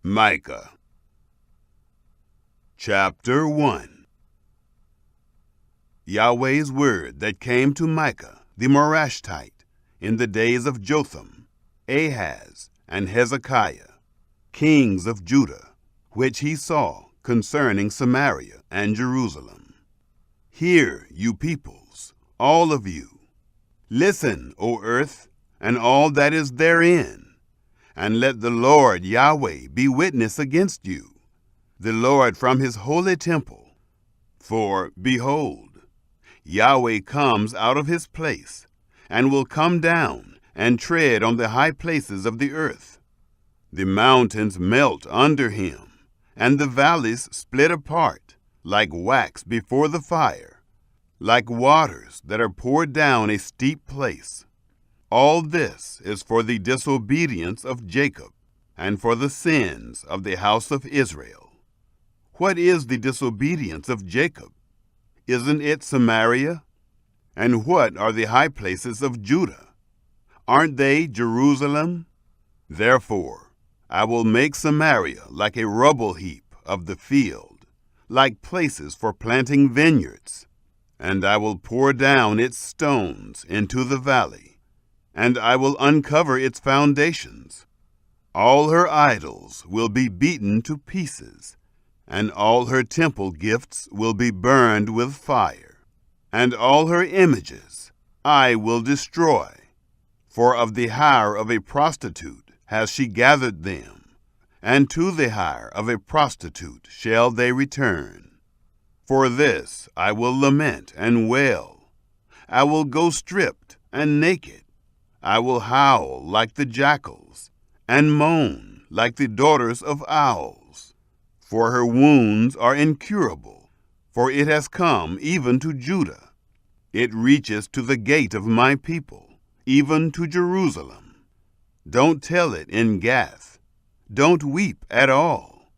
Micah. Chapter 1. Yahweh's word that came to Micah the Morashtite in the days of Jotham, Ahaz, and Hezekiah, kings of Judah, which he saw concerning Samaria and Jerusalem. Hear, you peoples, all of you. Listen, O earth, and all that is therein, and let the Lord Yahweh be witness against you, the Lord from his holy temple. For, behold, Yahweh comes out of his place, and will come down and tread on the high places of the earth. The mountains melt under him, and the valleys split apart, like wax before the fire, like waters that are poured down a steep place. All this is for the disobedience of Jacob, and for the sins of the house of Israel. What is the disobedience of Jacob? Isn't it Samaria? And what are the high places of Judah? Aren't they Jerusalem? Therefore, I will make Samaria like a rubble heap of the field, like places for planting vineyards. And I will pour down its stones into the valley, and I will uncover its foundations. All her idols will be beaten to pieces, and all her temple gifts will be burned with fire, and all her images I will destroy. For of the hire of a prostitute has she gathered them, and to the hire of a prostitute shall they return. For this I will lament and wail. I will go stripped and naked. I will howl like the jackals, and moan like the daughters of owls. For her wounds are incurable, for it has come even to Judah. It reaches to the gate of my people, even to Jerusalem. Don't tell it in Gath. Don't weep at all.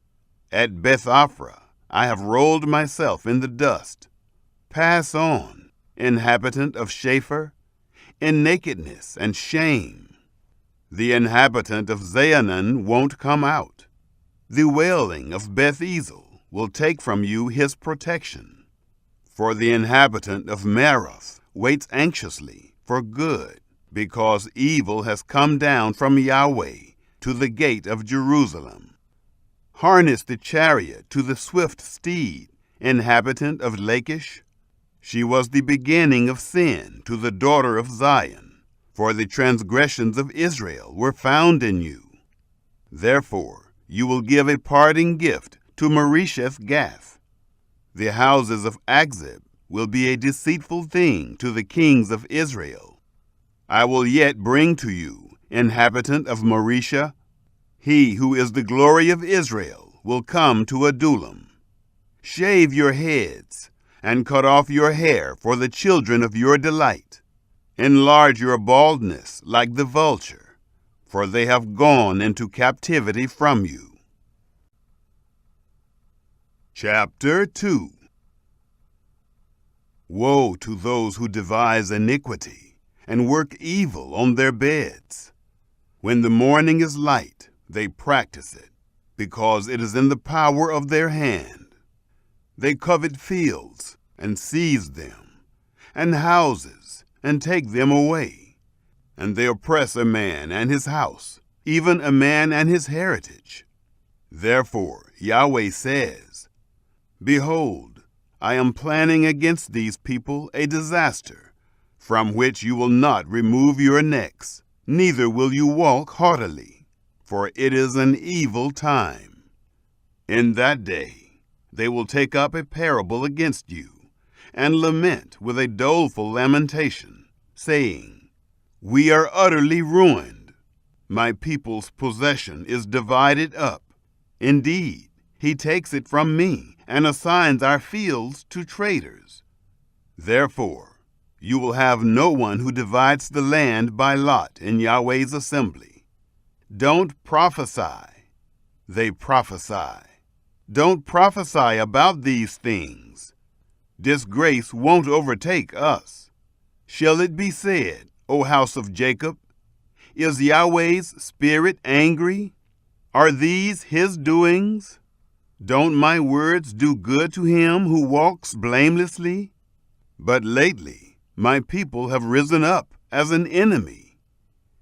At Beth-Aphrah I have rolled myself in the dust. Pass on, inhabitant of Shapher, in nakedness and shame. The inhabitant of Zaanan won't come out. The wailing of Beth-Ezel will take from you his protection. For the inhabitant of Maroth waits anxiously for good, because evil has come down from Yahweh to the gate of Jerusalem. Harness the chariot to the swift steed, inhabitant of Lachish. She was the beginning of sin to the daughter of Zion, for the transgressions of Israel were found in you. Therefore you will give a parting gift to Moresheth-Gath. The houses of Akzib will be a deceitful thing to the kings of Israel. I will yet bring to you, inhabitant of Mareshah. He who is the glory of Israel will come to Adullam. Shave your heads, and cut off your hair for the children of your delight. Enlarge your baldness like the vulture, for they have gone into captivity from you. Chapter 2. Woe to those who devise iniquity, and work evil on their beds. When the morning is light, they practice it, because it is in the power of their hand. They covet fields, and seize them, and houses, and take them away. And they oppress a man and his house, even a man and his heritage. Therefore Yahweh says, Behold, I am planning against these people a disaster, from which you will not remove your necks, neither will you walk haughtily, for it is an evil time. In that day they will take up a parable against you, and lament with a doleful lamentation, saying, We are utterly ruined. My people's possession is divided up. Indeed, he takes it from me, and assigns our fields to traders. Therefore, you will have no one who divides the land by lot in Yahweh's assembly. Don't prophesy. They prophesy. Don't prophesy about these things. Disgrace won't overtake us. Shall it be said, O house of Jacob, is Yahweh's spirit angry? Are these his doings? Don't my words do good to him who walks blamelessly? But lately my people have risen up as an enemy.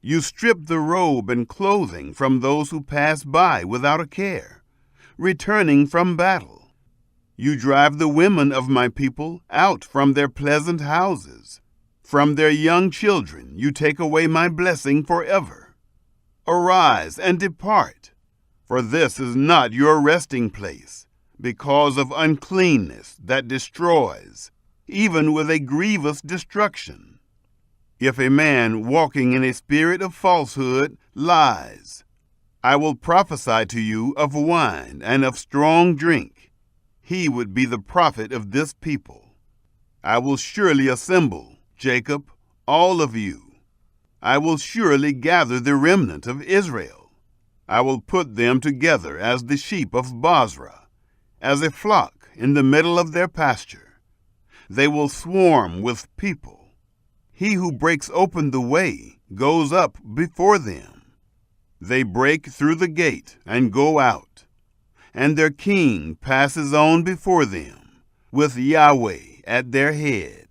You strip the robe and clothing from those who pass by without a care, returning from battle. You drive the women of my people out from their pleasant houses. From their young children you take away my blessing forever. Arise and depart, for this is not your resting place, because of uncleanness that destroys, even with a grievous destruction. If a man walking in a spirit of falsehood lies, I will prophesy to you of wine and of strong drink. He would be the prophet of this people. I will surely assemble, Jacob, all of you. I will surely gather the remnant of Israel. I will put them together as the sheep of Bozrah, as a flock in the middle of their pasture. They will swarm with people. He who breaks open the way goes up before them. They break through the gate and go out, and their king passes on before them, with Yahweh at their head.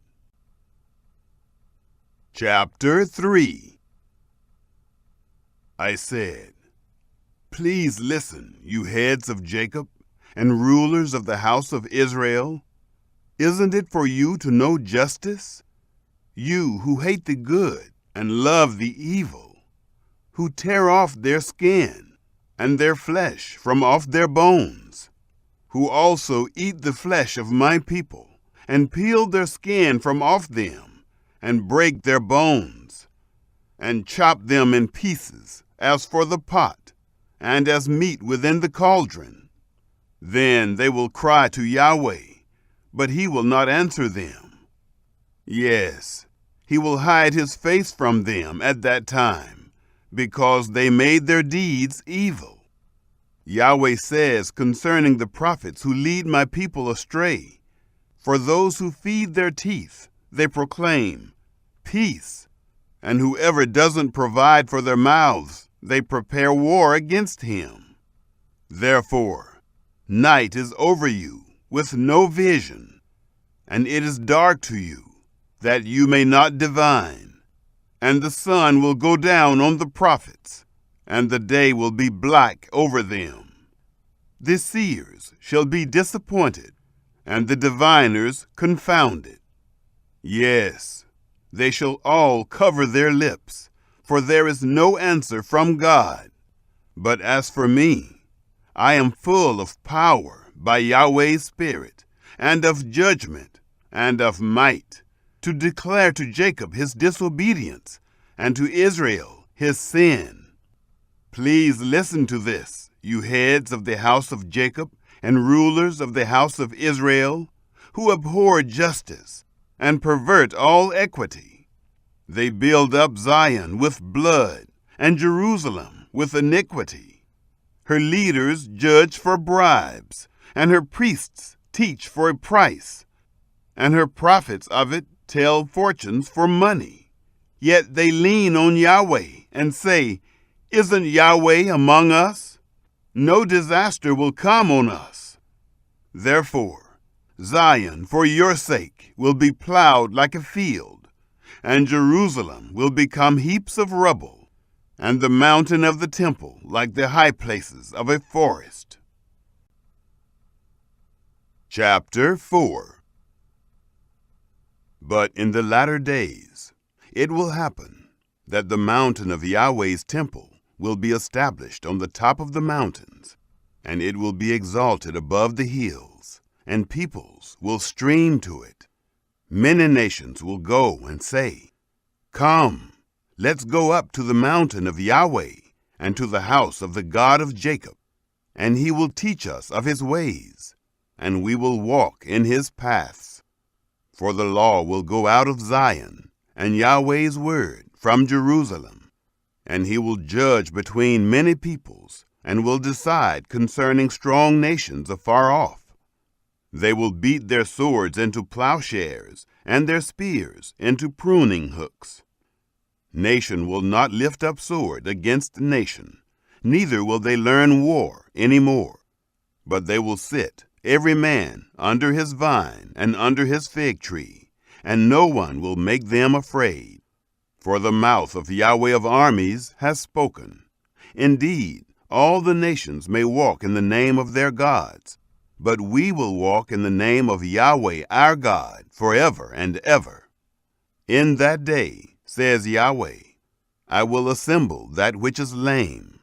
Chapter 3. I said, Please listen, you heads of Jacob and rulers of the house of Israel. Isn't it for you to know justice? You who hate the good and love the evil, who tear off their skin and their flesh from off their bones, who also eat the flesh of my people and peel their skin from off them and break their bones and chop them in pieces as for the pot and as meat within the cauldron. Then they will cry to Yahweh, but he will not answer them. Yes, he will hide his face from them at that time, because they made their deeds evil. Yahweh says concerning the prophets who lead my people astray, For those who feed their teeth, they proclaim, Peace, and whoever doesn't provide for their mouths, they prepare war against him. Therefore, night is over you with no vision, and it is dark to you, that you may not divine. And the sun will go down on the prophets, and the day will be black over them. The seers shall be disappointed, and the diviners confounded. Yes, they shall all cover their lips, for there is no answer from God. But as for me, I am full of power by Yahweh's Spirit, and of judgment, and of might, to declare to Jacob his disobedience, and to Israel his sin. Please listen to this, you heads of the house of Jacob, and rulers of the house of Israel, who abhor justice, and pervert all equity. They build up Zion with blood, and Jerusalem with iniquity. Her leaders judge for bribes, and her priests teach for a price, and her prophets of it tell fortunes for money. Yet they lean on Yahweh and say, Isn't Yahweh among us? No disaster will come on us. Therefore, Zion, for your sake, will be plowed like a field, and Jerusalem will become heaps of rubble, and the mountain of the temple like the high places of a forest. Chapter 4. But in the latter days it will happen that the mountain of Yahweh's temple will be established on the top of the mountains, and it will be exalted above the hills, and peoples will stream to it. Many nations will go and say, Come, let's go up to the mountain of Yahweh, and to the house of the God of Jacob, and he will teach us of his ways, and we will walk in his paths. For the law will go out of Zion, and Yahweh's word from Jerusalem, and he will judge between many peoples, and will decide concerning strong nations afar off. They will beat their swords into plowshares, and their spears into pruning hooks. Nation will not lift up sword against nation, neither will they learn war any more. But they will sit, every man, under his vine and under his fig tree, and no one will make them afraid. For the mouth of Yahweh of armies has spoken. Indeed, all the nations may walk in the name of their gods, but we will walk in the name of Yahweh our God forever and ever. In that day, says Yahweh, I will assemble that which is lame,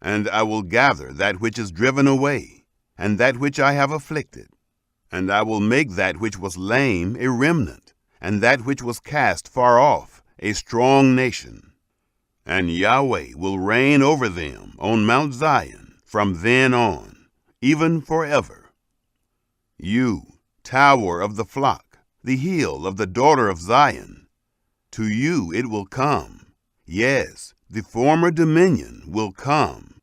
and I will gather that which is driven away, and that which I have afflicted. And I will make that which was lame a remnant, and that which was cast far off a strong nation. And Yahweh will reign over them on Mount Zion from then on, even forever. You, tower of the flock, the hill of the daughter of Zion, to you it will come. Yes, the former dominion will come,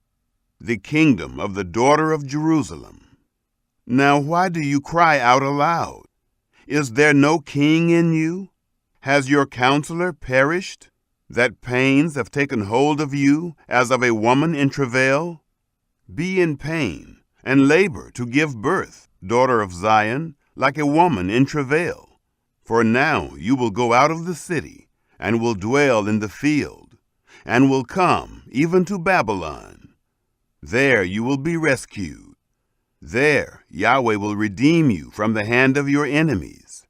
the kingdom of the daughter of Jerusalem. Now why do you cry out aloud? Is there no king in you? Has your counselor perished, that pains have taken hold of you as of a woman in travail? Be in pain, and labor to give birth, daughter of Zion, like a woman in travail. For now you will go out of the city, and will dwell in the field, and will come even to Babylon. There you will be rescued. There Yahweh will redeem you from the hand of your enemies.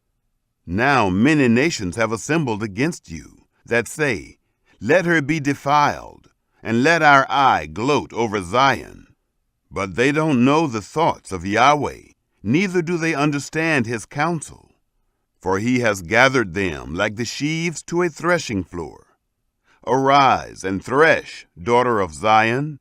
Now many nations have assembled against you, that say, Let her be defiled, and let our eye gloat over Zion. But they don't know the thoughts of Yahweh, neither do they understand his counsel. For he has gathered them like the sheaves to a threshing floor. Arise and thresh, daughter of Zion,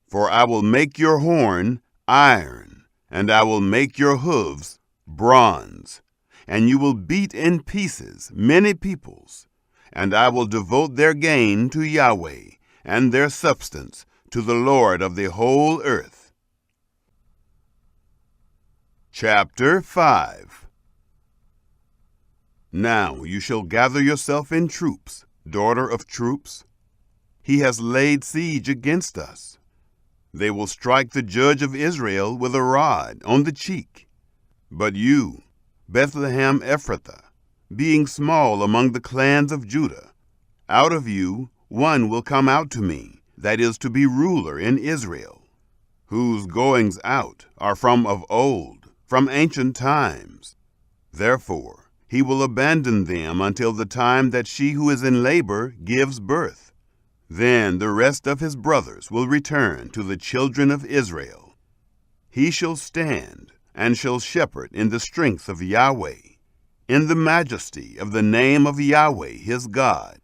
for I will make your horn iron, and I will make your hooves bronze, and you will beat in pieces many peoples, and I will devote their gain to Yahweh, and their substance to the Lord of the whole earth. Chapter 5. Now you shall gather yourself in troops, daughter of troops. He has laid siege against us. They will strike the judge of Israel with a rod on the cheek. But you, Bethlehem Ephrathah, being small among the clans of Judah, out of you one will come out to me, that is to be ruler in Israel, whose goings out are from of old, from ancient times. Therefore he will abandon them until the time that she who is in labor gives birth. Then the rest of his brothers will return to the children of Israel. He shall stand and shall shepherd in the strength of Yahweh, in the majesty of the name of Yahweh his God,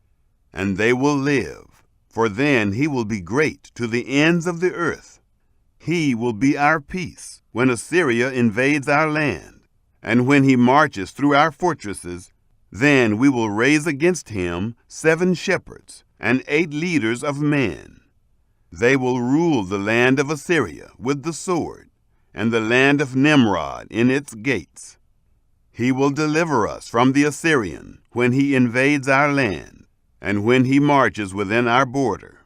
and they will live, for then he will be great to the ends of the earth. He will be our peace when Assyria invades our land, and when he marches through our fortresses. Then we will raise against him 7 shepherds and 8 leaders of men. They will rule the land of Assyria with the sword, and the land of Nimrod in its gates. He will deliver us from the Assyrian when he invades our land, and when he marches within our border.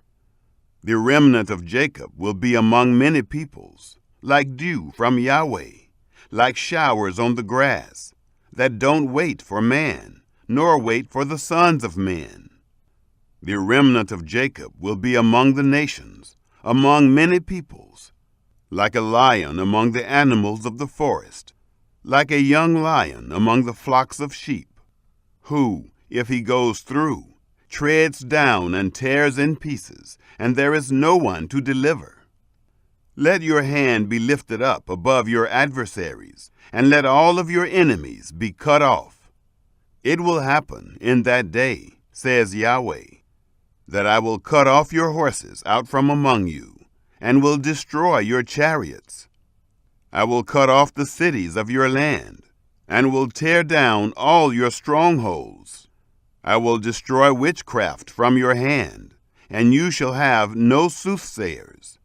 The remnant of Jacob will be among many peoples, like dew from Yahweh, like showers on the grass, that don't wait for man, nor wait for the sons of men. The remnant of Jacob will be among the nations, among many peoples, like a lion among the animals of the forest, like a young lion among the flocks of sheep, who, if he goes through, treads down and tears in pieces, and there is no one to deliver. Let your hand be lifted up above your adversaries, and let all of your enemies be cut off. It will happen in that day, says Yahweh, that I will cut off your horses out from among you, and will destroy your chariots. I will cut off the cities of your land, and will tear down all your strongholds. I will destroy witchcraft from your hand, and you shall have no soothsayers.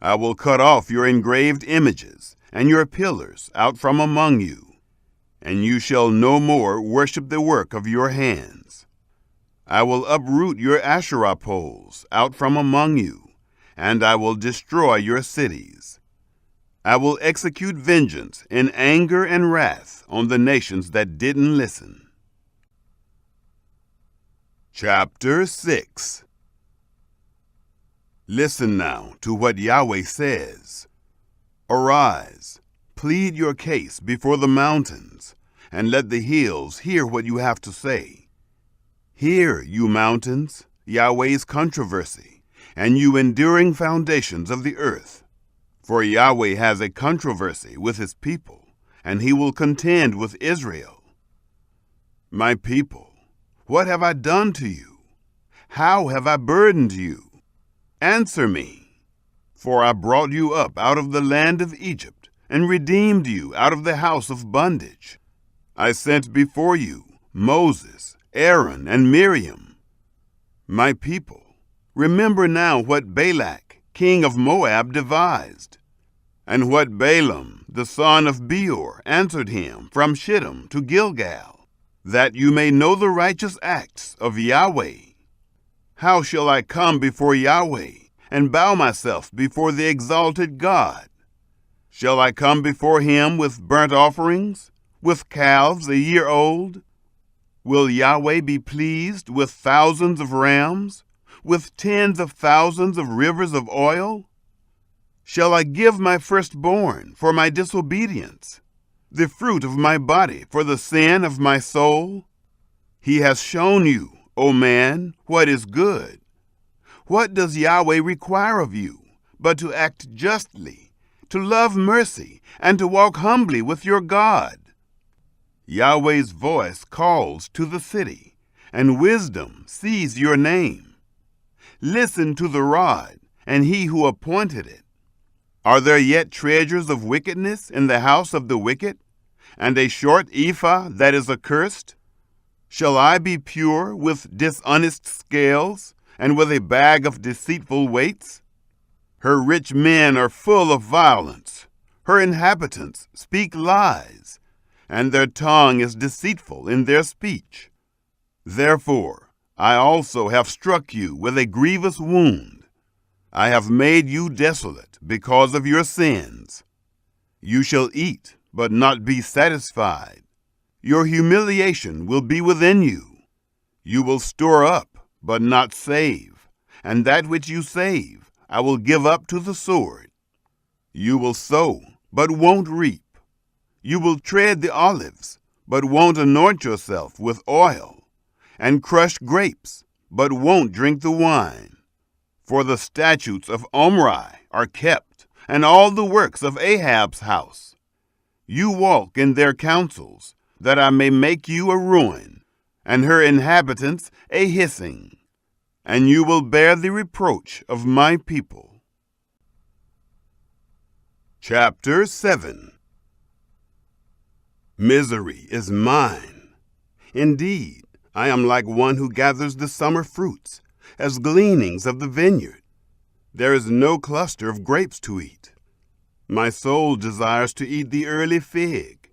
I will cut off your engraved images and your pillars out from among you, and you shall no more worship the work of your hands. I will uproot your Asherah poles out from among you, and I will destroy your cities. I will execute vengeance in anger and wrath on the nations that didn't listen. Chapter 6. Listen now to what Yahweh says. Arise, plead your case before the mountains, and let the hills hear what you have to say. Hear, you mountains, Yahweh's controversy, and you enduring foundations of the earth. For Yahweh has a controversy with his people, and he will contend with Israel. My people, what have I done to you? How have I burdened you? Answer me. For I brought you up out of the land of Egypt, and redeemed you out of the house of bondage. I sent before you Moses, Aaron, and Miriam. My people, remember now what Balak, king of Moab, devised, and what Balaam, the son of Beor, answered him from Shittim to Gilgal, that you may know the righteous acts of Yahweh. How shall I come before Yahweh and bow myself before the exalted God? Shall I come before him with burnt offerings, with calves a year old? Will Yahweh be pleased with thousands of rams, with tens of thousands of rivers of oil? Shall I give my firstborn for my disobedience, the fruit of my body for the sin of my soul? He has shown you, O man, what is good. What does Yahweh require of you, but to act justly, to love mercy, and to walk humbly with your God? Yahweh's voice calls to the city, and wisdom sees your name. Listen to the rod, and he who appointed it. Are there yet treasures of wickedness in the house of the wicked, and a short ephah that is accursed? Shall I be pure with dishonest scales, and with a bag of deceitful weights? Her rich men are full of violence. Her inhabitants speak lies, and their tongue is deceitful in their speech. Therefore, I also have struck you with a grievous wound. I have made you desolate because of your sins. You shall eat, but not be satisfied. Your humiliation will be within you. You will store up, but not save, and that which you save I will give up to the sword. You will sow, but won't reap. You will tread the olives, but won't anoint yourself with oil, and crush grapes, but won't drink the wine. For the statutes of Omri are kept, and all the works of Ahab's house. You walk in their counsels, that I may make you a ruin, and her inhabitants a hissing, and you will bear the reproach of my people. Chapter 7. Misery is mine. Indeed, I am like one who gathers the summer fruits, as gleanings of the vineyard. There is no cluster of grapes to eat. My soul desires to eat the early fig.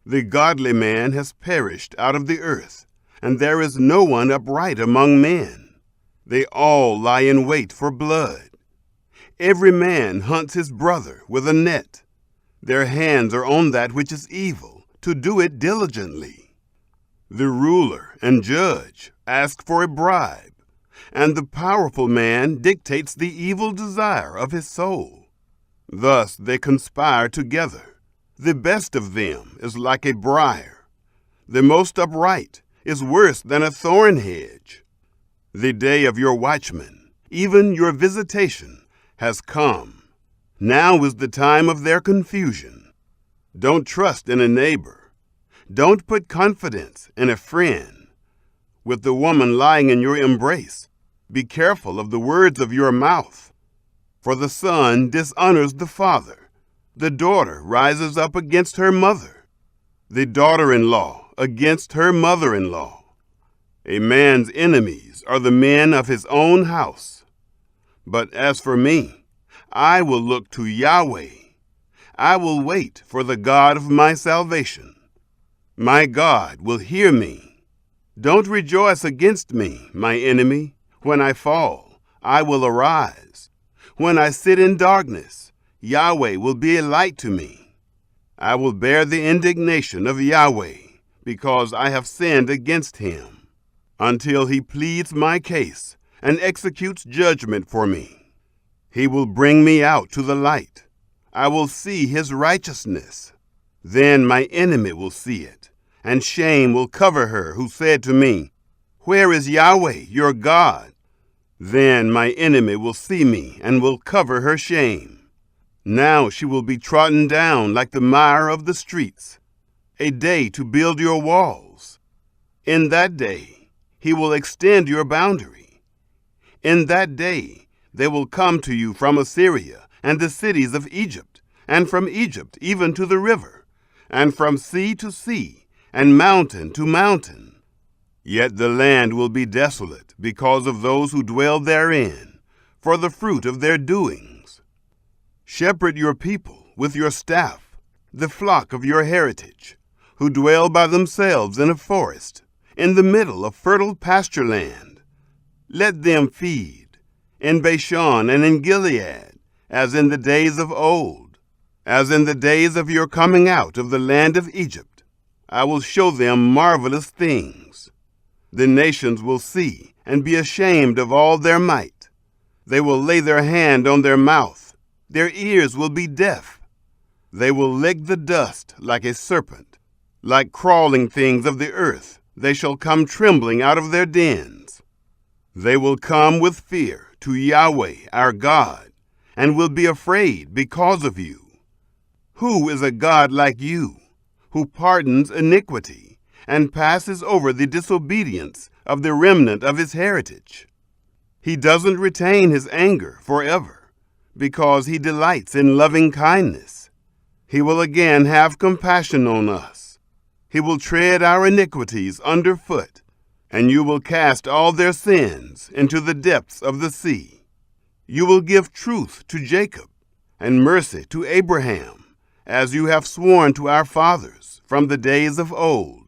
The godly man has perished out of the earth, and there is no one upright among men. They all lie in wait for blood. Every man hunts his brother with a net. Their hands are on that which is evil, to do it diligently. The ruler and judge ask for a bribe, and the powerful man dictates the evil desire of his soul. Thus they conspire together. The best of them is like a briar. The most upright is worse than a thorn hedge. The day of your watchman, even your visitation, has come. Now is the time of their confusion. Don't trust in a neighbor. Don't put confidence in a friend. With the woman lying in your embrace, be careful of the words of your mouth. For the son dishonors the father. The daughter rises up against her mother. The daughter-in-law against her mother-in-law. A man's enemies are the men of his own house. But as for me, I will look to Yahweh. I will wait for the God of my salvation. My God will hear me. Don't rejoice against me, my enemy. When I fall, I will arise. When I sit in darkness, Yahweh will be a light to me. I will bear the indignation of Yahweh, because I have sinned against him, until he pleads my case and executes judgment for me. He will bring me out to the light. I will see his righteousness. Then my enemy will see it, and shame will cover her who said to me, "Where is Yahweh, your God?" Then my enemy will see me and will cover her shame. Now she will be trodden down like the mire of the streets, a day to build your walls. In that day he will extend your boundary. In that day they will come to you from Assyria and the cities of Egypt, and from Egypt even to the river, and from sea to sea, and mountain to mountain. Yet the land will be desolate because of those who dwell therein, for the fruit of their doings. Shepherd your people with your staff, the flock of your heritage, who dwell by themselves in a forest, in the middle of fertile pasture land. Let them feed, in Bashan and in Gilead, as in the days of old, as in the days of your coming out of the land of Egypt. I will show them marvelous things. The nations will see and be ashamed of all their might. They will lay their hand on their mouth. Their ears will be deaf. They will lick the dust like a serpent. Like crawling things of the earth, they shall come trembling out of their dens. They will come with fear to Yahweh our God, and will be afraid because of you. Who is a God like you, who pardons iniquity and passes over the disobedience of the remnant of his heritage? He doesn't retain his anger forever, because he delights in loving kindness. He will again have compassion on us. He will tread our iniquities underfoot, and you will cast all their sins into the depths of the sea. You will give truth to Jacob and mercy to Abraham, as you have sworn to our fathers from the days of old.